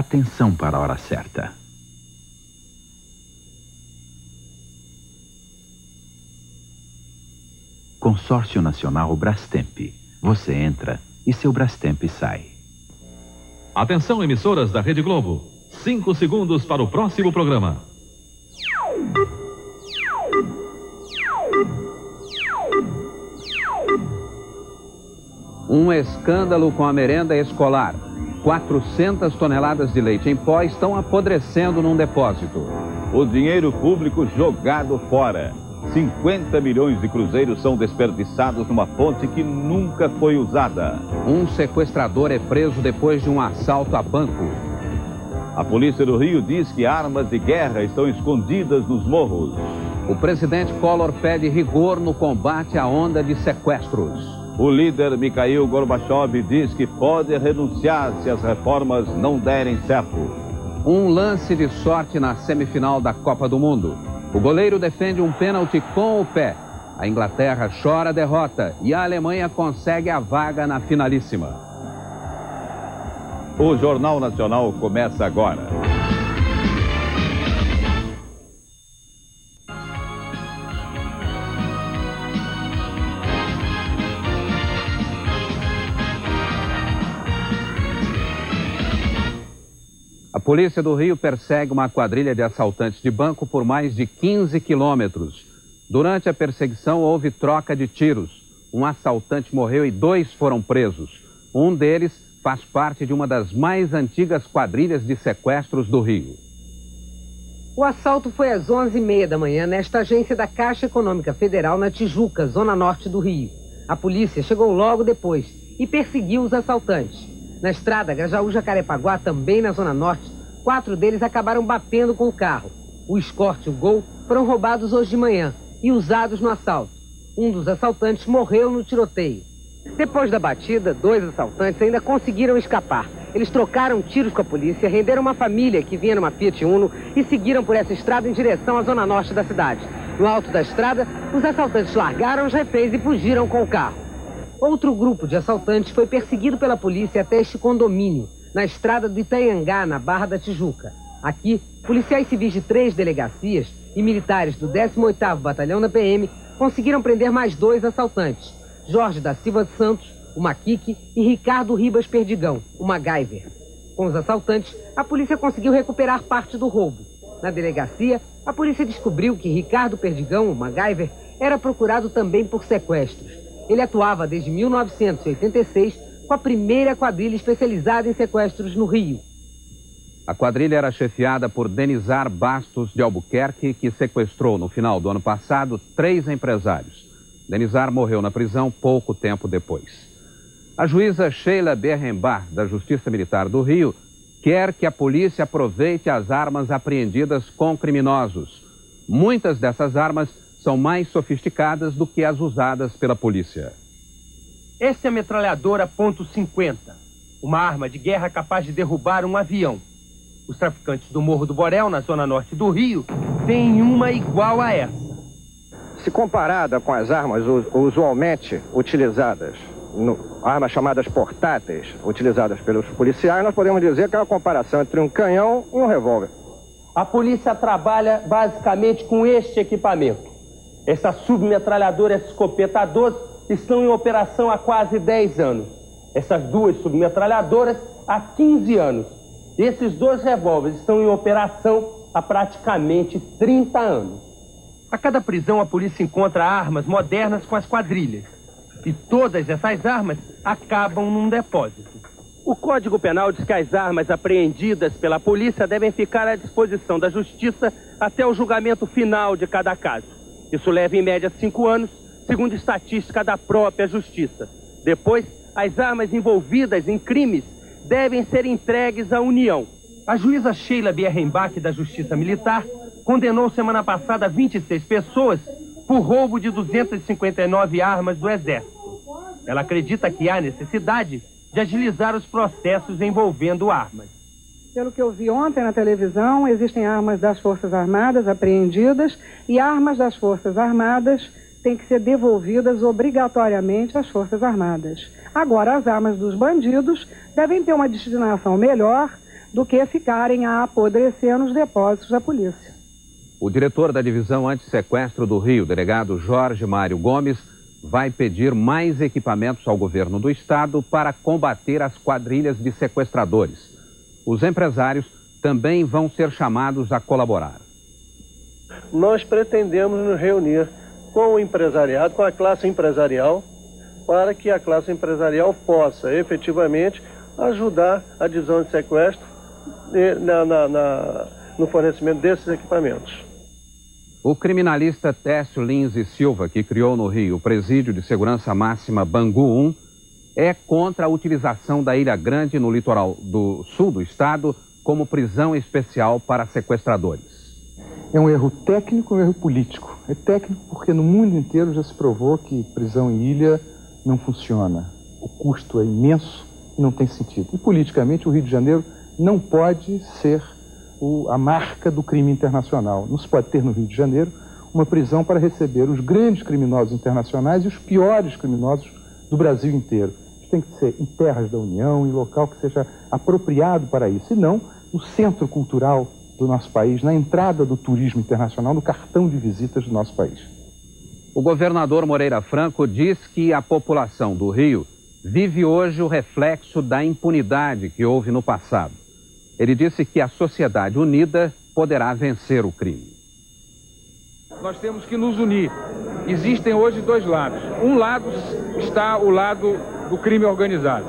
Atenção para a hora certa. Consórcio Nacional Brastemp. Você entra e seu Brastemp sai. Atenção, emissoras da Rede Globo. 5 segundos para o próximo programa. Um escândalo com a merenda escolar. 400 toneladas de leite em pó estão apodrecendo num depósito. O dinheiro público jogado fora. 50 milhões de cruzeiros são desperdiçados numa fonte que nunca foi usada. Um sequestrador é preso depois de um assalto a banco. A polícia do Rio diz que armas de guerra estão escondidas nos morros. O presidente Collor pede rigor no combate à onda de sequestros. O líder Mikhail Gorbachev diz que pode renunciar se as reformas não derem certo. Um lance de sorte na semifinal da Copa do Mundo. O goleiro defende um pênalti com o pé. A Inglaterra chora a derrota e a Alemanha consegue a vaga na finalíssima. O Jornal Nacional começa agora. A polícia do Rio persegue uma quadrilha de assaltantes de banco por mais de 15 quilômetros. Durante a perseguição houve troca de tiros. Um assaltante morreu e 2 foram presos. Um deles faz parte de uma das mais antigas quadrilhas de sequestros do Rio. O assalto foi às 11h30 da manhã nesta agência da Caixa Econômica Federal na Tijuca, zona norte do Rio. A polícia chegou logo depois e perseguiu os assaltantes. Na estrada Grajaú-Jacarepaguá, também na zona norte, 4 deles acabaram batendo com o carro. O Escort e o Gol foram roubados hoje de manhã e usados no assalto. Um dos assaltantes morreu no tiroteio. Depois da batida, 2 assaltantes ainda conseguiram escapar. Eles trocaram tiros com a polícia, renderam uma família que vinha numa Fiat Uno e seguiram por essa estrada em direção à zona norte da cidade. No alto da estrada, os assaltantes largaram os reféns e fugiram com o carro. Outro grupo de assaltantes foi perseguido pela polícia até este condomínio, na estrada do Itanhangá, na Barra da Tijuca. Aqui, policiais civis de 3 delegacias e militares do 18º Batalhão da PM conseguiram prender mais 2 assaltantes, Jorge da Silva Santos, o Maquique, e Ricardo Ribas Perdigão, o MacGyver. Com os assaltantes, a polícia conseguiu recuperar parte do roubo. Na delegacia, a polícia descobriu que Ricardo Perdigão, o MacGyver, era procurado também por sequestros. Ele atuava desde 1986 com a primeira quadrilha especializada em sequestros no Rio. A quadrilha era chefiada por Denizar Bastos de Albuquerque, que sequestrou no final do ano passado 3 empresários. Denizar morreu na prisão pouco tempo depois. A juíza Sheila Berrembach, da Justiça Militar do Rio, quer que a polícia aproveite as armas apreendidas com criminosos. Muitas dessas armas são mais sofisticadas do que as usadas pela polícia. Essa é a metralhadora .50, uma arma de guerra capaz de derrubar um avião. Os traficantes do Morro do Borel, na zona norte do Rio, têm uma igual a essa. Se comparada com as armas usualmente utilizadas, armas chamadas portáteis, utilizadas pelos policiais, nós podemos dizer que é uma comparação entre um canhão e um revólver. A polícia trabalha basicamente com este equipamento. Essa submetralhadora e essa escopeta 12 estão em operação há quase 10 anos. Essas 2 submetralhadoras há 15 anos. E esses 2 revólveres estão em operação há praticamente 30 anos. A cada prisão, a polícia encontra armas modernas com as quadrilhas. E todas essas armas acabam num depósito. O Código Penal diz que as armas apreendidas pela polícia devem ficar à disposição da Justiça até o julgamento final de cada caso. Isso leva em média 5 anos, segundo estatística da própria Justiça. Depois, as armas envolvidas em crimes devem ser entregues à União. A juíza Sheila Berrembach, da Justiça Militar, condenou semana passada 26 pessoas por roubo de 259 armas do Exército. Ela acredita que há necessidade de agilizar os processos envolvendo armas. Pelo que eu vi ontem na televisão, existem armas das Forças Armadas apreendidas e armas das Forças Armadas têm que ser devolvidas obrigatoriamente às Forças Armadas. Agora, as armas dos bandidos devem ter uma destinação melhor do que ficarem a apodrecer nos depósitos da polícia. O diretor da Divisão Antissequestro do Rio, delegado Jorge Mário Gomes, vai pedir mais equipamentos ao governo do estado para combater as quadrilhas de sequestradores. Os empresários também vão ser chamados a colaborar. Nós pretendemos nos reunir com o empresariado, com a classe empresarial, para que a classe empresarial possa efetivamente ajudar a divisão de sequestro no fornecimento desses equipamentos. O criminalista Técio Lins e Silva, que criou no Rio o presídio de segurança máxima Bangu 1, é contra a utilização da Ilha Grande no litoral do sul do estado como prisão especial para sequestradores. É um erro técnico, um erro político. É técnico porque no mundo inteiro já se provou que prisão em ilha não funciona. O custo é imenso e não tem sentido. E politicamente o Rio de Janeiro não pode ser a marca do crime internacional. Não se pode ter no Rio de Janeiro uma prisão para receber os grandes criminosos internacionais e os piores criminosos do Brasil inteiro. Isso tem que ser em terras da União, em local que seja apropriado para isso, e não no centro cultural do nosso país, na entrada do turismo internacional, no cartão de visitas do nosso país. O governador Moreira Franco diz que a população do Rio vive hoje o reflexo da impunidade que houve no passado. Ele disse que a sociedade unida poderá vencer o crime. Nós temos que nos unir. Existem hoje dois lados. Um lado está o lado do crime organizado,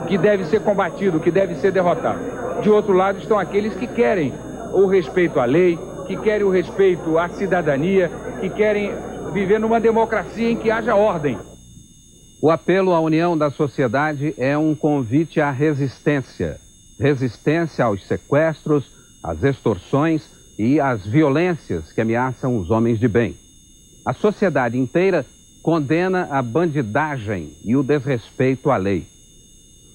que deve ser combatido, que deve ser derrotado. De outro lado estão aqueles que querem o respeito à lei, que querem o respeito à cidadania, que querem viver numa democracia em que haja ordem. O apelo à união da sociedade é um convite à resistência. Resistência aos sequestros, às extorsões e às violências que ameaçam os homens de bem. A sociedade inteira condena a bandidagem e o desrespeito à lei.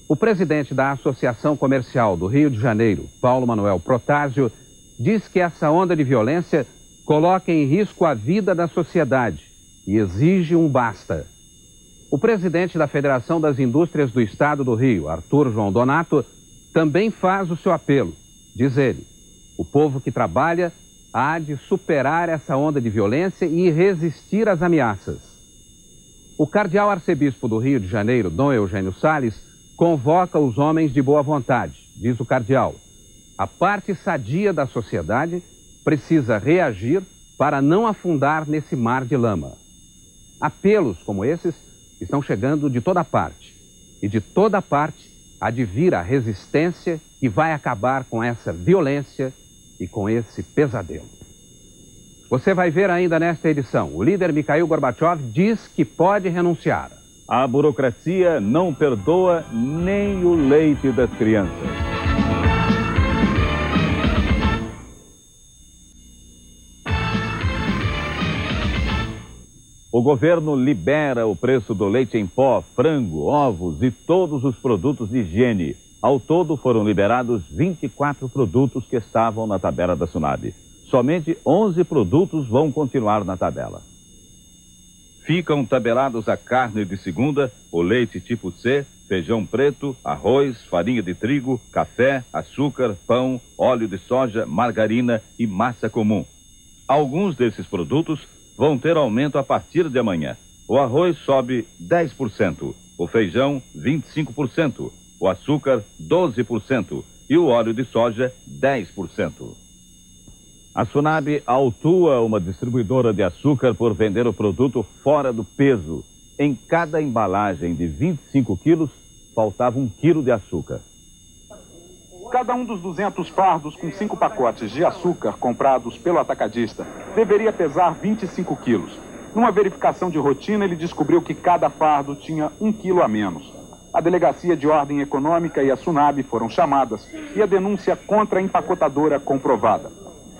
O presidente da Associação Comercial do Rio de Janeiro, Paulo Manuel Protásio, diz que essa onda de violência coloca em risco a vida da sociedade e exige um basta. O presidente da Federação das Indústrias do Estado do Rio, Arthur João Donato, também faz o seu apelo. Diz ele, o povo que trabalha há de superar essa onda de violência e resistir às ameaças. O cardeal arcebispo do Rio de Janeiro, Dom Eugênio Salles, convoca os homens de boa vontade, diz o cardeal. A parte sadia da sociedade precisa reagir para não afundar nesse mar de lama. Apelos como esses estão chegando de toda parte. E de toda parte há de vir a resistência que vai acabar com essa violência e com esse pesadelo. Você vai ver ainda nesta edição. O líder Mikhail Gorbachev diz que pode renunciar. A burocracia não perdoa nem o leite das crianças. O governo libera o preço do leite em pó, frango, ovos e todos os produtos de higiene. Ao todo foram liberados 24 produtos que estavam na tabela da SUNAB. Somente 11 produtos vão continuar na tabela. Ficam tabelados a carne de segunda, o leite tipo C, feijão preto, arroz, farinha de trigo, café, açúcar, pão, óleo de soja, margarina e massa comum. Alguns desses produtos vão ter aumento a partir de amanhã. O arroz sobe 10%, o feijão 25%, o açúcar 12% e o óleo de soja 10%. A SUNAB autua uma distribuidora de açúcar por vender o produto fora do peso. Em cada embalagem de 25 quilos, faltava 1 quilo de açúcar. Cada um dos 200 fardos com 5 pacotes de açúcar comprados pelo atacadista deveria pesar 25 quilos. Numa verificação de rotina, ele descobriu que cada fardo tinha 1 quilo a menos. A Delegacia de Ordem Econômica e a SUNAB foram chamadas e a denúncia contra a empacotadora comprovada.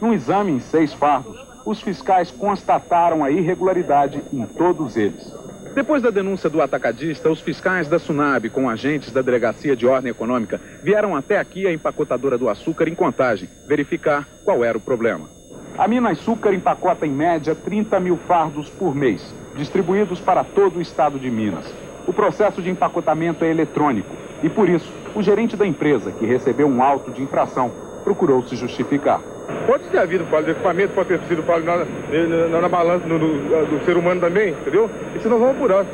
Num exame em 6 fardos, os fiscais constataram a irregularidade em todos eles. Depois da denúncia do atacadista, os fiscais da SUNAB, com agentes da Delegacia de Ordem Econômica, vieram até aqui a empacotadora do açúcar em Contagem, verificar qual era o problema. A Minas Açúcar empacota em média 30 mil fardos por mês, distribuídos para todo o estado de Minas. O processo de empacotamento é eletrônico e, por isso, O gerente da empresa, que recebeu um auto de infração, procurou se justificar. Pode ter havido falha de equipamento, pode ter sido falha na balança do ser humano também, entendeu? Isso nós vamos apurar.